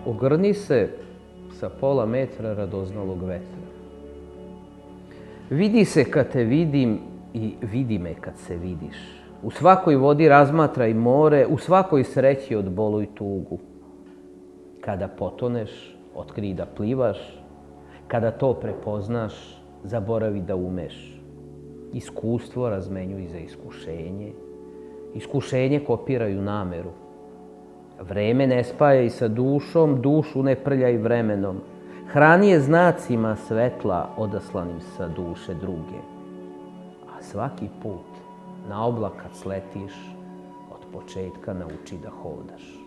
ogrni se sa pola metra radoznalog vetra. Vidi se kad te vidim i vidi me kad se vidiš. U svakoj vodi razmatraj more, u svakoj sreći odboluj tugu. Kada potoneš, otkrij da plivaš, kada to prepoznaš, zaboravi da umeš. Iskustvo razmenjuj za iskušenje, iskušenje kopiraju nameru. Vreme ne spajaj sa dušom, dušu ne prljaj vremenom. Hrani je znacima svetla odaslanim sa duše druge. A svaki put na oblak kad sletiš, od početka nauči da hodaš.